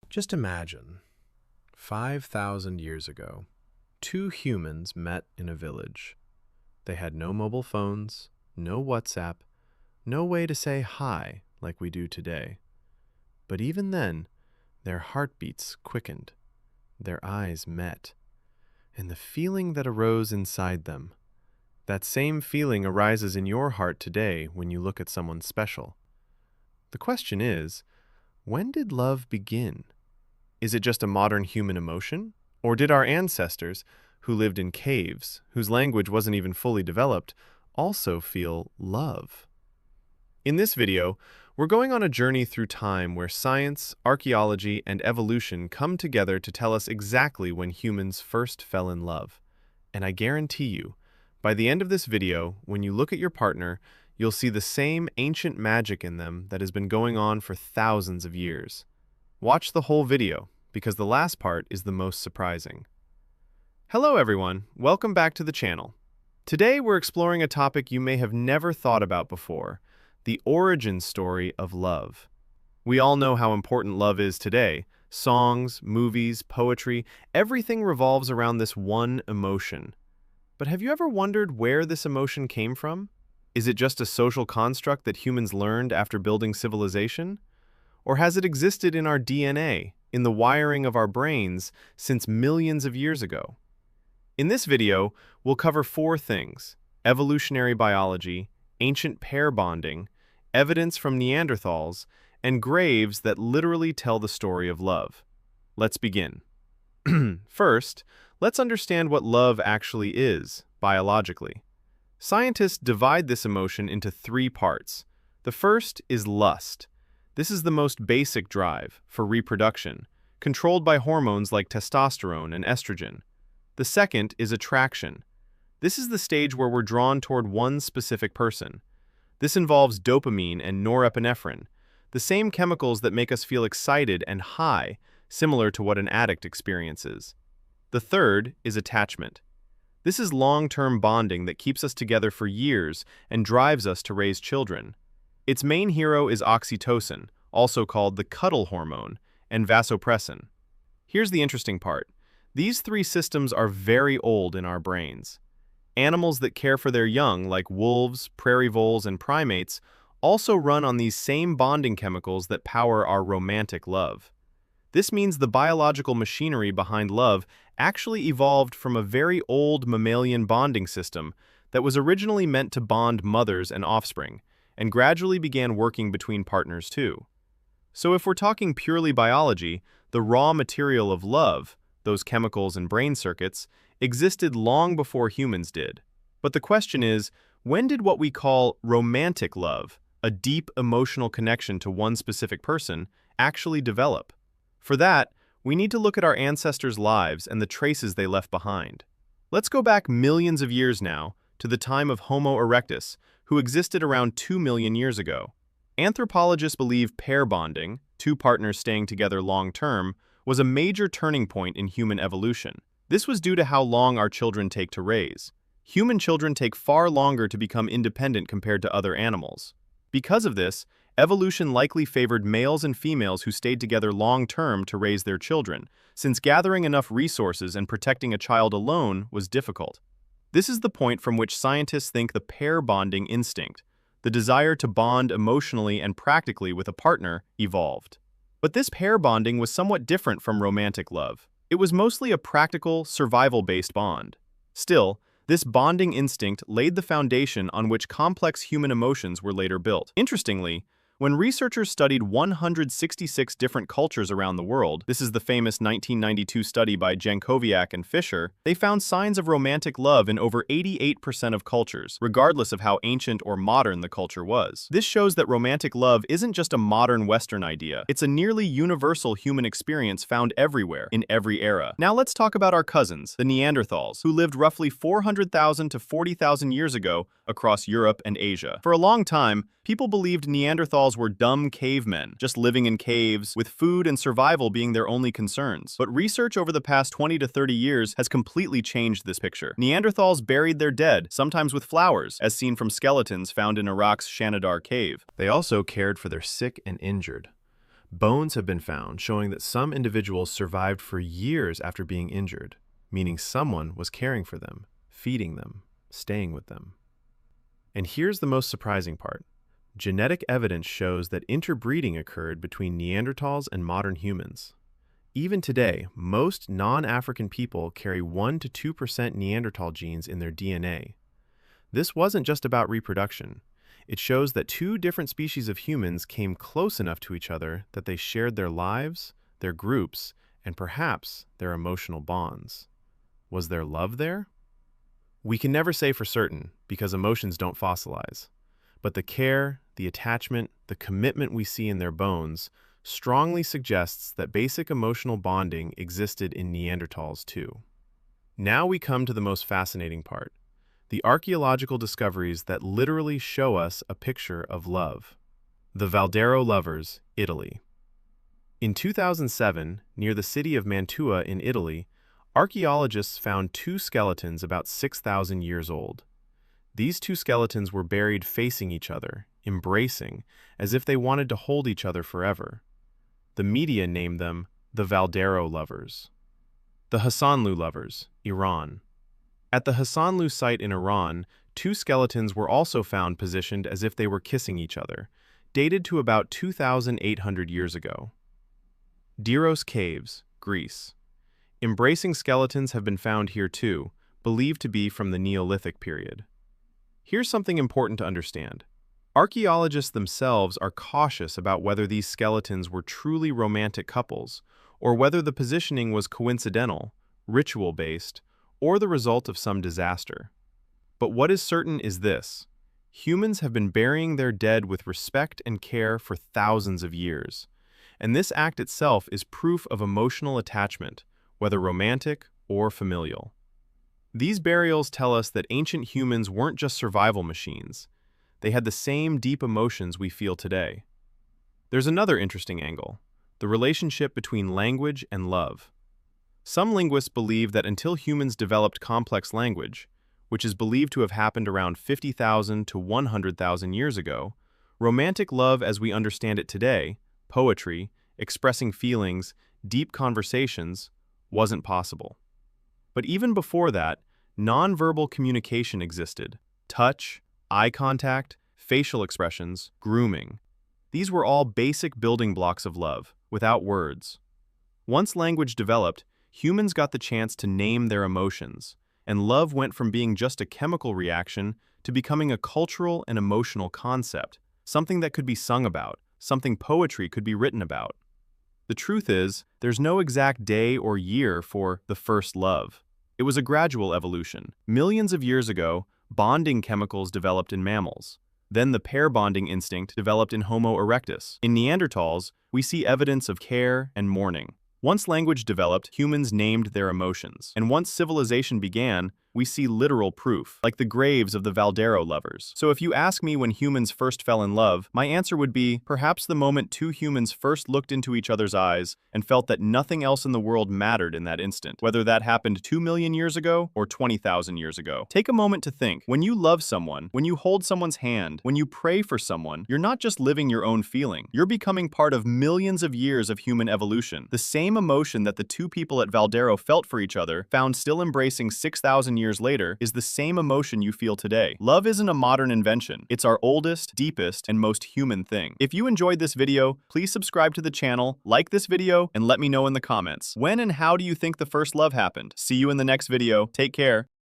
Just imagine, 5,000 years ago, two humans met in a village. They had no mobile phones, no WhatsApp, no way to say hi like we do today. But even then, their heartbeats quickened, their eyes met, and the feeling that arose inside them, that same feeling arises in your heart today when you look at someone special. The question is, when did love begin? Is it just a modern human emotion? Or did our ancestors, who lived in caves, whose language wasn't even fully developed, also feel love? In this video, we're going on a journey through time where science, archaeology, and evolution come together to tell us exactly when humans first fell in love. And I guarantee you, by the end of this video, when you look at your partner, you'll see the same ancient magic in them that has been going on for thousands of years. Watch the whole video, because the last part is the most surprising. Hello everyone, welcome back to the channel. Today we're exploring a topic you may have never thought about before, the origin story of love. We all know how important love is today. Songs, movies, poetry, everything revolves around this one emotion. But have you ever wondered where this emotion came from? Is it just a social construct that humans learned after building civilization? Or has it existed in our DNA, in the wiring of our brains, since millions of years ago? In this video, we'll cover four things: evolutionary biology, ancient pair bonding, evidence from Neanderthals, and graves that literally tell the story of love. Let's begin. First, let's understand what love actually is, biologically. Scientists divide this emotion into three parts. The first is lust. This is the most basic drive, for reproduction, controlled by hormones like testosterone and estrogen. The second is attraction. This is the stage where we're drawn toward one specific person. This involves dopamine and norepinephrine, the same chemicals that make us feel excited and high, similar to what an addict experiences. The third is attachment. This is long-term bonding that keeps us together for years and drives us to raise children. Its main hero is oxytocin, also called the cuddle hormone, and vasopressin. Here's the interesting part. These three systems are very old in our brains. Animals that care for their young, like wolves, prairie voles, and primates, also run on these same bonding chemicals that power our romantic love. This means the biological machinery behind love actually evolved from a very old mammalian bonding system that was originally meant to bond mothers and offspring, and gradually began working between partners too. So if we're talking purely biology, the raw material of love, those chemicals and brain circuits, existed long before humans did. But the question is, when did what we call romantic love, a deep emotional connection to one specific person, actually develop? For that, we need to look at our ancestors' lives and the traces they left behind. Let's go back millions of years now, to the time of Homo erectus, who existed around 2 million years ago. Anthropologists believe pair bonding, two partners staying together long-term, was a major turning point in human evolution. This was due to how long our children take to raise. Human children take far longer to become independent compared to other animals. Because of this, evolution likely favored males and females who stayed together long-term to raise their children, since gathering enough resources and protecting a child alone was difficult. This is the point from which scientists think the pair bonding instinct, the desire to bond emotionally and practically with a partner, evolved. But this pair bonding was somewhat different from romantic love. It was mostly a practical, survival-based bond. Still, this bonding instinct laid the foundation on which complex human emotions were later built. Interestingly, when researchers studied 166 different cultures around the world, this is the famous 1992 study by Jankowiak and Fisher, they found signs of romantic love in over 88% of cultures, regardless of how ancient or modern the culture was. This shows that romantic love isn't just a modern Western idea, it's a nearly universal human experience found everywhere, in every era. Now let's talk about our cousins, the Neanderthals, who lived roughly 400,000 to 40,000 years ago across Europe and Asia. For a long time, people believed Neanderthals were dumb cavemen, just living in caves, with food and survival being their only concerns. But research over the past 20 to 30 years has completely changed this picture. Neanderthals buried their dead, sometimes with flowers, as seen from skeletons found in Iraq's Shanidar cave. They also cared for their sick and injured. Bones have been found showing that some individuals survived for years after being injured, meaning someone was caring for them, feeding them, staying with them. And here's the most surprising part. Genetic evidence shows that interbreeding occurred between Neanderthals and modern humans. Even today, most non-African people carry 1 to 2% Neanderthal genes in their DNA. This wasn't just about reproduction. It shows that two different species of humans came close enough to each other that they shared their lives, their groups, and perhaps their emotional bonds. Was there love there? We can never say for certain because emotions don't fossilize. But the care, the attachment, the commitment we see in their bones strongly suggests that basic emotional bonding existed in Neanderthals too. Now we come to the most fascinating part, the archaeological discoveries that literally show us a picture of love. The Valdaro Lovers, Italy. In 2007, near the city of Mantua in Italy, archaeologists found two skeletons about 6,000 years old. These two skeletons were buried facing each other, embracing, as if they wanted to hold each other forever. The media named them the Valdaro Lovers. The Hassanlu Lovers, Iran. At the Hassanlu site in Iran, two skeletons were also found positioned as if they were kissing each other, dated to about 2,800 years ago. Diros Caves, Greece. Embracing skeletons have been found here too, believed to be from the Neolithic period. Here's something important to understand. Archaeologists themselves are cautious about whether these skeletons were truly romantic couples, or whether the positioning was coincidental, ritual-based, or the result of some disaster. But what is certain is this: humans have been burying their dead with respect and care for thousands of years, and this act itself is proof of emotional attachment, whether romantic or familial. These burials tell us that ancient humans weren't just survival machines. They had the same deep emotions we feel today. There's another interesting angle, the relationship between language and love. Some linguists believe that until humans developed complex language, which is believed to have happened around 50,000 to 100,000 years ago, romantic love as we understand it today, poetry, expressing feelings, deep conversations, wasn't possible. But even before that, nonverbal communication existed. Touch, eye contact, facial expressions, grooming. These were all basic building blocks of love, without words. Once language developed, humans got the chance to name their emotions, and love went from being just a chemical reaction to becoming a cultural and emotional concept, something that could be sung about, something poetry could be written about. The truth is, there's no exact day or year for the first love. It was a gradual evolution. Millions of years ago, bonding chemicals developed in mammals. Then the pair bonding instinct developed in Homo erectus. In Neanderthals, we see evidence of care and mourning. Once language developed, humans named their emotions. And once civilization began, we see literal proof, like the graves of the Valdaro Lovers. So if you ask me when humans first fell in love, my answer would be perhaps the moment two humans first looked into each other's eyes and felt that nothing else in the world mattered in that instant, whether that happened 2 million years ago or 20,000 years ago. Take a moment to think. When you love someone, when you hold someone's hand, when you pray for someone, you're not just living your own feeling. You're becoming part of millions of years of human evolution. The same emotion that the two people at Valdaro felt for each other, found still embracing 6,000 years later, is the same emotion you feel today. Love isn't a modern invention. It's our oldest, deepest, and most human thing. If you enjoyed this video, please subscribe to the channel, like this video, and let me know in the comments. When and how do you think the first love happened? See you in the next video. Take care.